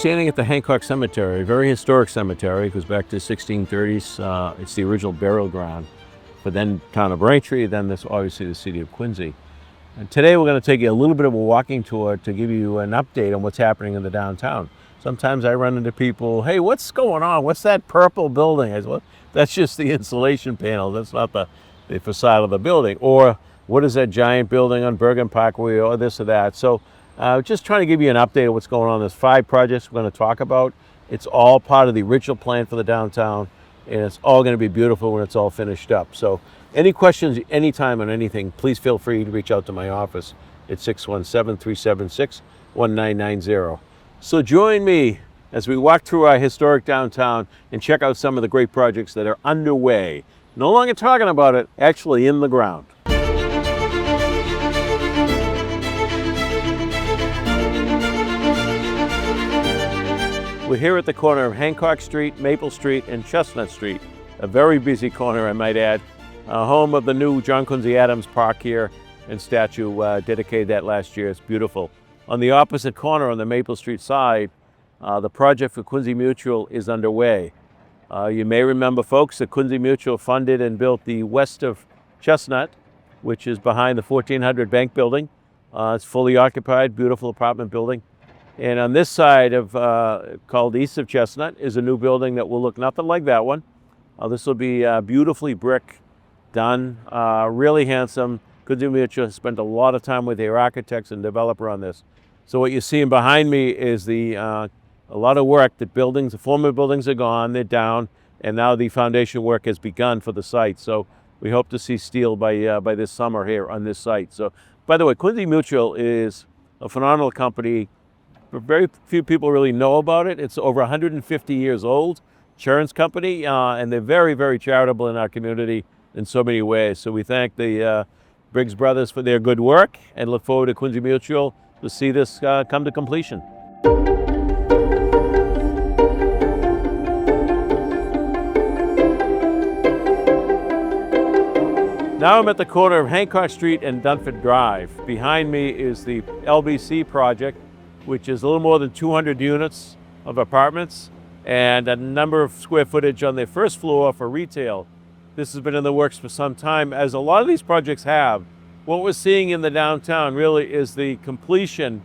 standing at the Hancock Cemetery, a very historic cemetery. It goes back to the 1630s. It's the original burial ground for then town of Braintree, then this obviously the city of Quincy. And today we're going to take you a little bit of a walking tour to give you an update on what's happening in the downtown. Sometimes I run into people, hey, what's going on? What's that purple building? I said, well, that's just the insulation panel. That's not the facade of the building. Or what is that giant building on Bergen Parkway, or this or that? So just trying to give you an update of what's going on. There's 5 projects we're going to talk about. It's all part of the original plan for the downtown, and it's all going to be beautiful when it's all finished up. So any questions anytime on anything, please feel free to reach out to my office at 617-376-1990. So join me as we walk through our historic downtown and check out some of the great projects that are underway. No longer talking about it, actually in the ground. We're here at the corner of Hancock Street, Maple Street, and Chestnut Street. A very busy corner, I might add. Home of the new John Quincy Adams Park here, and statue dedicated that last year. It's beautiful. On the opposite corner, on the Maple Street side, the project for Quincy Mutual is underway. You may remember, folks, that Quincy Mutual funded and built the west of Chestnut, which is behind the 1400 Bank Building. It's fully occupied, beautiful apartment building. And on this side of, called east of Chestnut, is a new building that will look nothing like that one. This will be beautifully brick done, really handsome. Quincy Mutual spent a lot of time with their architects and developer on this. So what you're seeing behind me is a lot of work. The former buildings are gone, they're down, and now the foundation work has begun for the site. So we hope to see steel by this summer here on this site. So, by the way, Quincy Mutual is a phenomenal company. Very few people really know about it. It's over 150 years old, insurance company, and they're very, very charitable in our community in so many ways. So we thank the Briggs brothers for their good work and look forward to Quincy Mutual to see this come to completion. Now I'm at the corner of Hancock Street and Dunford Drive. Behind me is the LBC project, which is a little more than 200 units of apartments and a number of square footage on the first floor for retail. This has been in the works for some time, as a lot of these projects have. What we're seeing in the downtown really is the completion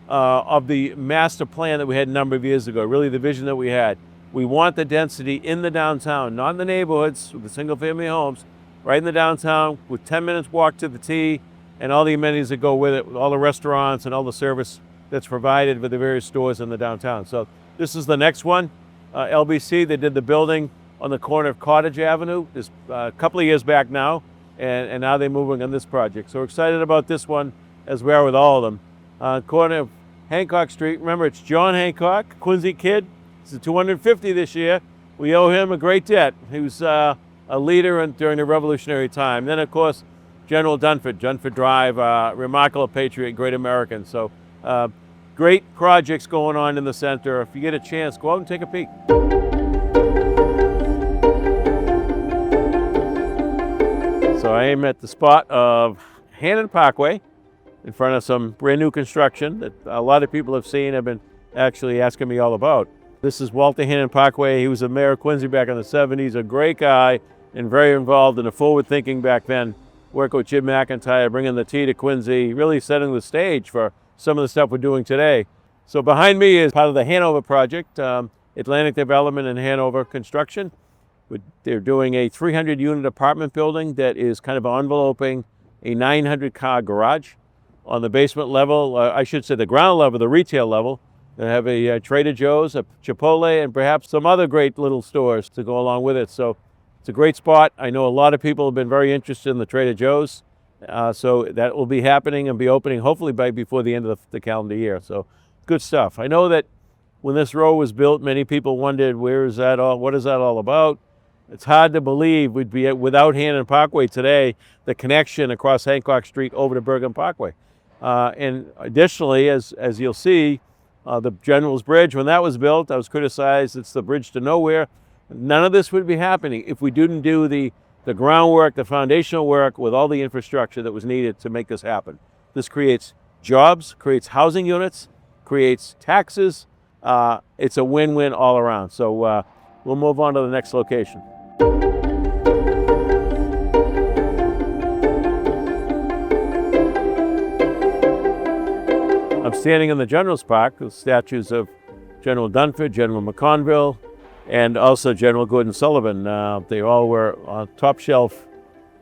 of the master plan that we had a number of years ago, really the vision that we had. We want the density in the downtown, not in the neighborhoods with the single family homes, right in the downtown with 10 minutes walk to the T and all the amenities that go with it, with all the restaurants and all the service that's provided with the various stores in the downtown. So this is the next one. LBC, they did the building on the corner of Cottage Avenue this a couple of years back now, and now they're moving on this project. So we're excited about this one, as we are with all of them. Corner of Hancock Street, remember it's John Hancock, Quincy kid. He's a 250 this year. We owe him a great debt. He was a leader during the Revolutionary time. Then of course, General Dunford Drive, remarkable patriot, great American. So great projects going on in the center. If you get a chance, go out and take a peek. So I am at the spot of Hanover Parkway in front of some brand new construction that a lot of people have seen, have been actually asking me all about. This is Walter Hanover Parkway. He was the mayor of Quincy back in the 70s, a great guy and very involved in the forward thinking back then. Work with Jim McIntyre, bringing the tea to Quincy, really setting the stage for some of the stuff we're doing today. So behind me is part of the Hanover project, Atlantic Development and Hanover Construction. They're doing a 300-unit apartment building that is kind of enveloping a 900-car garage. On the basement level, I should say the ground level, the retail level, they have a Trader Joe's, a Chipotle, and perhaps some other great little stores to go along with it. So it's a great spot. I know a lot of people have been very interested in the Trader Joe's. So that will be happening and be opening hopefully before the end of the calendar year. So good stuff. I know that when this road was built, many people wondered, what is that all about? It's hard to believe we'd be without Hanover Parkway today, the connection across Hancock Street over to Bergen Parkway. And additionally, as you'll see, the General's Bridge, when that was built, I was criticized, it's the bridge to nowhere. None of this would be happening if we didn't do the groundwork, the foundational work with all the infrastructure that was needed to make this happen. This creates jobs, creates housing units, creates taxes, it's a win-win all around. So we'll move on to the next location. I'm standing in the General's Park with statues of General Dunford, General McConville, and also General Gordon Sullivan. They all were top shelf,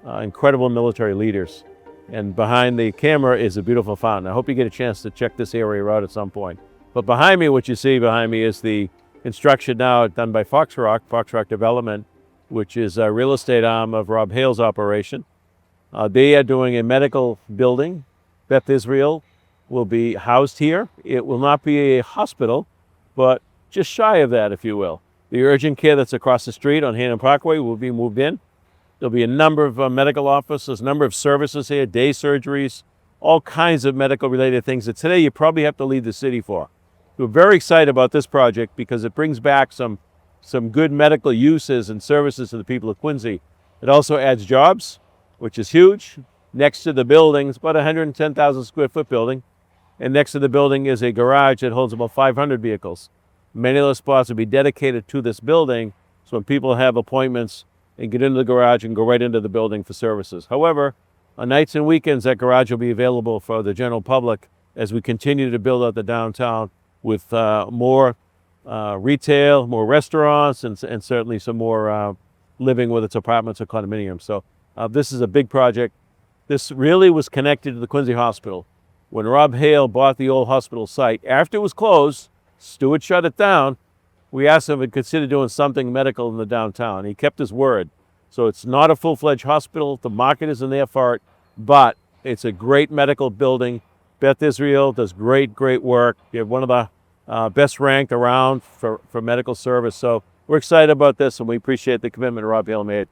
incredible military leaders. And behind the camera is a beautiful fountain. I hope you get a chance to check this area out at some point. But behind me, what you see behind me is the construction now done by Foxrock Development, which is a real estate arm of Rob Hale's operation. They are doing a medical building. Beth Israel will be housed here. It will not be a hospital, but just shy of that, if you will. The urgent care that's across the street on Hanover Parkway will be moved in. There'll be a number of medical offices, a number of services here, day surgeries, all kinds of medical related things that today you probably have to leave the city for. We're very excited about this project because it brings back some good medical uses and services to the people of Quincy. It also adds jobs, which is huge. Next to the building, it's about a 110,000 square foot building. And next to the building is a garage that holds about 500 vehicles. Many of those spots will be dedicated to this building, so when people have appointments, they get into the garage and go right into the building for services. However, on nights and weekends, that garage will be available for the general public as we continue to build out the downtown with more retail, more restaurants, and certainly some more living, whether it's apartments or condominiums. So this is a big project. This really was connected to the Quincy Hospital. When Rob Hale bought the old hospital site, after it was closed, Stewart shut it down, we asked him if he'd consider doing something medical in the downtown. He kept his word. So it's not a full-fledged hospital. The market isn't there for it, but it's a great medical building. Beth Israel does great work. You have one of the best ranked around for medical service. So we're excited about this, and we appreciate the commitment Rob Hale made.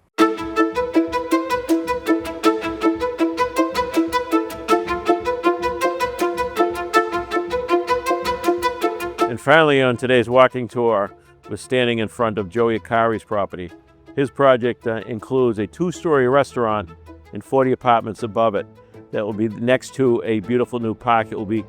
And finally, on today's walking tour, we're standing in front of Joey Akari's property. His project includes a 2-story restaurant and 40 apartments above it that will be next to a beautiful new park it will be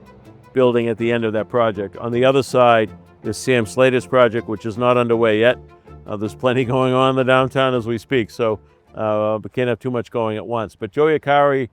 building at the end of that project. On the other side is Sam Slater's project, which is not underway yet. There's plenty going on in the downtown as we speak, so we can't have too much going at once. But Joey Akari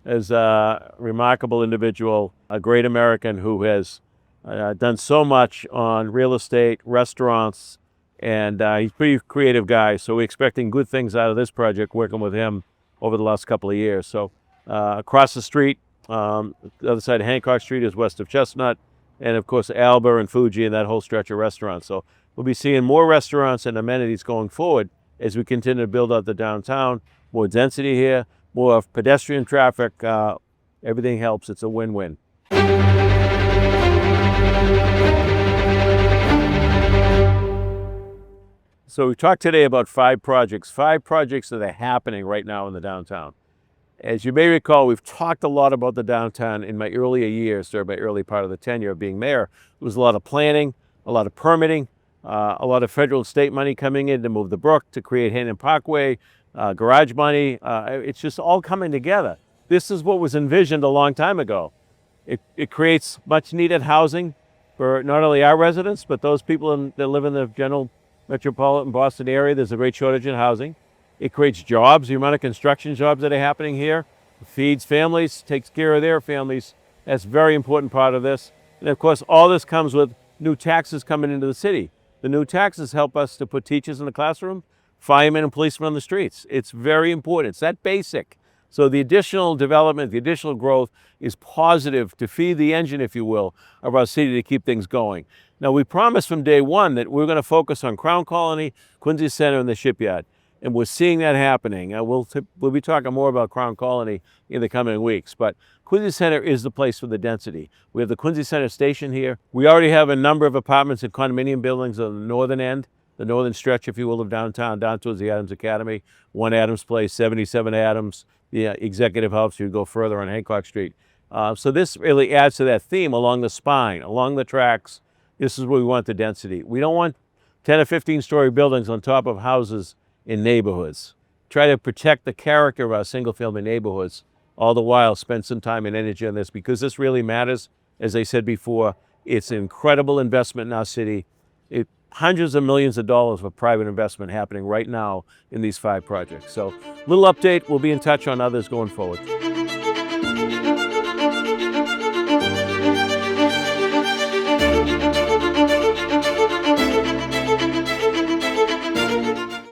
is a remarkable individual, a great American who has done so much on real estate, restaurants, and he's a pretty creative guy. So we're expecting good things out of this project, working with him over the last couple of years. So across the street, the other side of Hancock Street is west of Chestnut, and of course Alba and Fuji and that whole stretch of restaurants. So we'll be seeing more restaurants and amenities going forward as we continue to build out the downtown, more density here, more pedestrian traffic. Everything helps. It's a win-win. So we talked today about 5 projects that are happening right now in the downtown. As you may recall, we've talked a lot about the downtown in my earlier years, during my early part of the tenure of being mayor. There was a lot of planning, a lot of permitting, a lot of federal and state money coming in to move the brook, to create Hanover Parkway, garage money. It's just all coming together. This is what was envisioned a long time ago. It creates much needed housing for not only our residents, but those people that live in the general metropolitan Boston area. There's a great shortage in housing. It creates jobs. The amount of construction jobs that are happening here feeds families, takes care of their families. That's a very important part of this. And of course, all this comes with new taxes coming into the city. The new taxes help us to put teachers in the classroom, firemen and policemen on the streets. It's very important. It's that basic. So the additional development, the additional growth is positive to feed the engine, if you will, of our city to keep things going. Now, we promised from day one that we're going to focus on Crown Colony, Quincy Center, and the Shipyard. And we're seeing that happening. We'll be talking more about Crown Colony in the coming weeks. But Quincy Center is the place for the density. We have the Quincy Center station here. We already have a number of apartments and condominium buildings on the northern end, the northern stretch, if you will, of downtown, down towards the Adams Academy, 1 Adams Place, 77 Adams, the Executive House. You go further on Hancock Street. So this really adds to that theme along the spine, along the tracks. This is where we want the density. We don't want 10 or 15-story buildings on top of houses in neighborhoods. Try to protect the character of our single-family neighborhoods, all the while spend some time and energy on this, because this really matters. As I said before, It's an incredible investment in our city. Hundreds of millions of dollars of private investment happening right now in these 5 projects. So, little update. We'll be in touch on others going forward.